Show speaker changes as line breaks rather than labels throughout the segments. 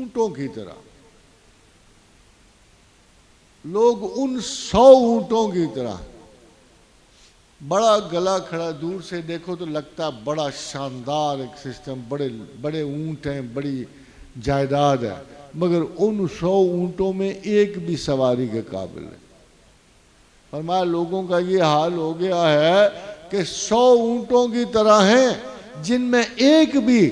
اونٹوں کی طرح، لوگ ان 100 اونٹوں کی طرح، بڑا گلا کھڑا، دور سے دیکھو تو لگتا بڑا شاندار ایک سسٹم، بڑے بڑے اونٹ ہیں، بڑی جائیداد ہے، مگر ان 100 اونٹوں میں ایک بھی سواری کے قابل ہے۔ فرمایا لوگوں کا یہ حال ہو گیا ہے کہ 100 اونٹوں کی طرح ہیں جن میں ایک بھی،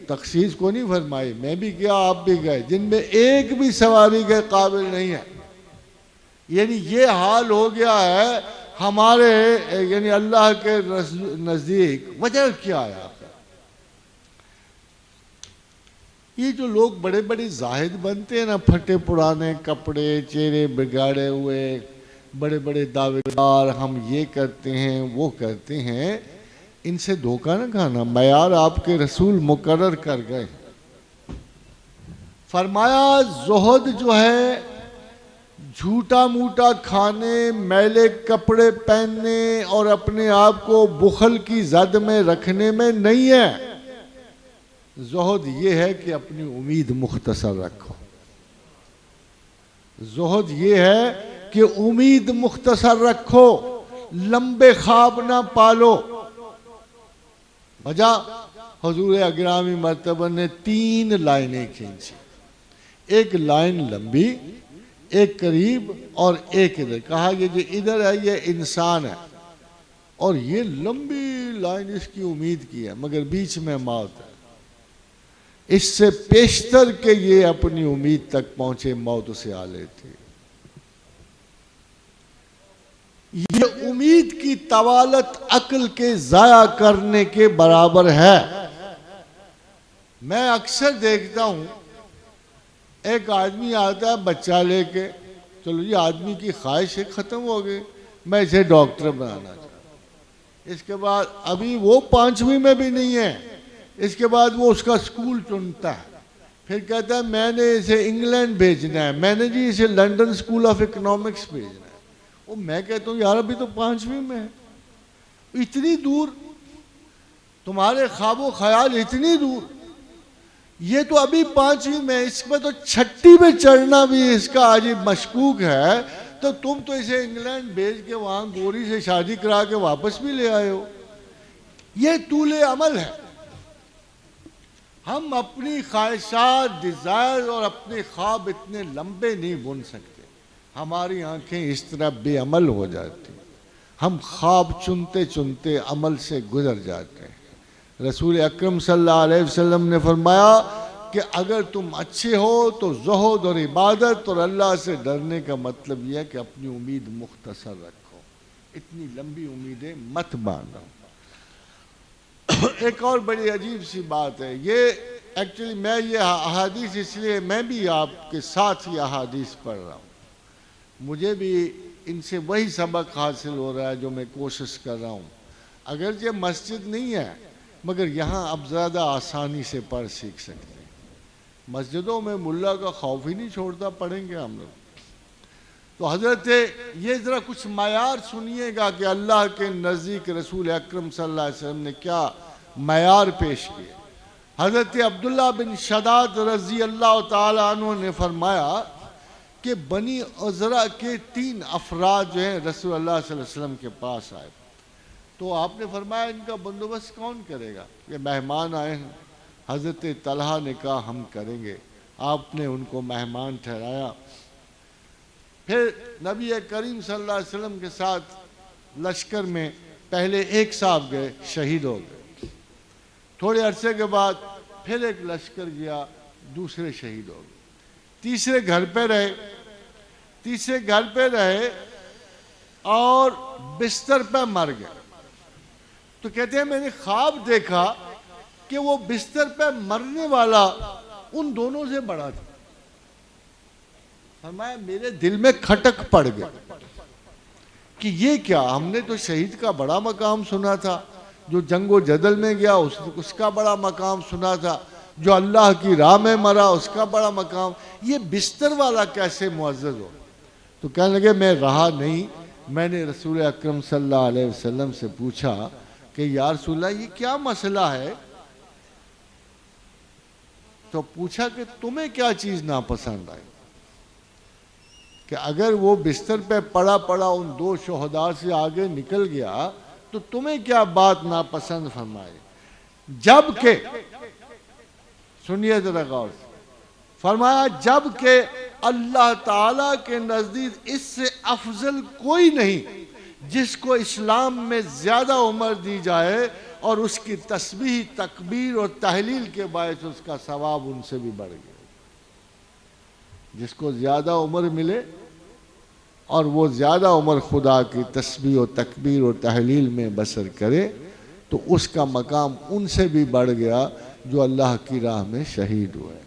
تخصیص کو نہیں فرمائی، میں بھی کیا آپ بھی گئے، جن میں ایک بھی سواری کے قابل نہیں ہے۔ یعنی یہ حال ہو گیا ہے ہمارے، یعنی اللہ کے نزدیک۔ وجہ کیا ہے آپ؟ یہ جو لوگ بڑے بڑے زاہد بنتے ہیں نا، پھٹے پرانے کپڑے، چہرے بگاڑے ہوئے، بڑے بڑے دعوے دار، ہم یہ کرتے ہیں وہ کرتے ہیں، ان سے دھوکہ نہ کھانا۔ معیار آپ کے رسول مقرر کر گئے، فرمایا زہد جو ہے جھوٹا موٹا کھانے، میلے کپڑے پہننے اور اپنے آپ کو بخل کی زد میں رکھنے میں نہیں ہے۔ زہد یہ ہے کہ اپنی امید مختصر رکھو۔ زہد یہ ہے کہ امید مختصر رکھو، لمبے خواب نہ پالو۔ وجہ حضور اکرم مرتبہ نے 3 لائنیں کھینچی، ایک لائن لمبی، ایک قریب اور ایک ادھر۔ کہا یہ جو ادھر ہے یہ انسان ہے، اور یہ لمبی لائن اس کی امید کی ہے، مگر بیچ میں موت ہے۔ اس سے پیشتر کہ یہ اپنی امید تک پہنچے، موت اسے آ لیتی۔ یہ امید کی طوالت عقل کے ضائع کرنے کے برابر ہے۔ میں اکثر دیکھتا ہوں ایک آدمی آتا ہے بچہ لے کے، چلو یہ آدمی کی خواہش ختم ہو گئی، میں اسے ڈاکٹر بنانا چاہتا ہوں۔ اس کے بعد ابھی وہ 5ویں میں بھی نہیں ہے، اس کے بعد وہ اس کا سکول چنتا ہے، پھر کہتا ہے میں نے اسے انگلینڈ بھیجنا ہے، میں نے جی اسے لنڈن سکول آف اکنامکس بھیجنا ہے۔ وہ میں کہتا ہوں یار ابھی تو 5ویں میں ہے، اتنی دور تمہارے خواب و خیال، اتنی دور، یہ تو ابھی 5ویں میں، اس میں تو 6ٹی میں چڑھنا بھی اس کا عجیب مشکوک ہے، تو تم تو اسے انگلینڈ بھیج کے وہاں گوری سے شادی کرا کے واپس بھی لے آئے ہو۔ یہ طول عمل ہے۔ ہم اپنی خواہشات، ڈیزائر اور اپنے خواب اتنے لمبے نہیں بن سکتے، ہماری آنکھیں اس طرح بے عمل ہو جاتی، ہم خواب چنتے چنتے عمل سے گزر جاتے ہیں۔ رسول اکرم صلی اللہ علیہ وسلم نے فرمایا کہ اگر تم اچھے ہو تو زہد اور عبادت اور اللہ سے ڈرنے کا مطلب یہ ہے کہ اپنی امید مختصر رکھو، اتنی لمبی امیدیں مت باندھو۔ ایک اور بڑی عجیب سی بات ہے، یہ ایکچولی میں یہ احادیث اس لیے میں بھی آپ کے ساتھ یہ احادیث پڑھ رہا ہوں، مجھے بھی ان سے وہی سبق حاصل ہو رہا ہے جو میں کوشش کر رہا ہوں۔ اگرچہ مسجد نہیں ہے مگر یہاں اب زیادہ آسانی سے پڑھ سیکھ سکتے ہیں۔ مسجدوں میں ملا کا خوف ہی نہیں چھوڑتا، پڑھیں گے ہم لوگ۔ تو حضرت یہ ذرا کچھ معیار سنیے گا کہ اللہ کے نزدیک رسول اکرم صلی اللہ علیہ وسلم نے کیا معیار پیش کیے۔ حضرت عبداللہ بن شداد رضی اللہ تعالی عنہ نے فرمایا کہ بنی عذرا کے 3 افراد جو ہیں رسول اللہ صلی اللہ علیہ وسلم کے پاس آئے، تو آپ نے فرمایا ان کا بندوبست کون کرے گا؟ یہ مہمان آئے ہیں۔ حضرت طلحہ نے کہا ہم کریں گے۔ آپ نے ان کو مہمان ٹھہرایا۔ پھر نبی کریم صلی اللہ علیہ وسلم کے ساتھ لشکر میں پہلے ایک صاحب گئے، شہید ہو گئے۔ تھوڑے عرصے کے بعد پھر ایک لشکر گیا، دوسرے شہید ہو گئے۔ تیسرے گھر پہ رہے اور بستر پہ مر گئے۔ تو کہتے ہیں میں نے خواب دیکھا کہ وہ بستر پہ مرنے والا ان دونوں سے بڑا تھا۔ فرمایا میرے دل میں کھٹک پڑ گیا کہ یہ کیا، ہم نے تو شہید کا بڑا مقام سنا تھا، جو جنگ و جدل میں گیا اس کا بڑا مقام سنا تھا، جو اللہ کی راہ میں مرا اس کا بڑا مقام، یہ بستر والا کیسے معزز ہو؟ تو کہنے لگے میں رہا نہیں، میں نے رسول اکرم صلی اللہ علیہ وسلم سے پوچھا کہ یا رسول اللہ یہ کیا مسئلہ ہے؟ تو پوچھا کہ تمہیں کیا چیز ناپسند آئی؟ کہ اگر وہ بستر پہ پڑا پڑا ان 2 شہداء سے آگے نکل گیا تو تمہیں کیا بات ناپسند فرمائی؟ جبکہ سنیے ذرا غور سے، فرمایا جبکہ اللہ تعالیٰ کے نزدیک اس سے افضل کوئی نہیں جس کو اسلام میں زیادہ عمر دی جائے اور اس کی تسبیح، تکبیر اور تحلیل کے باعث اس کا ثواب ان سے بھی بڑھ گیا۔ جس کو زیادہ عمر ملے اور وہ زیادہ عمر خدا کی تسبیح و تکبیر و تحلیل میں بسر کرے تو اس کا مقام ان سے بھی بڑھ گیا جو اللہ کی راہ میں شہید ہوئے۔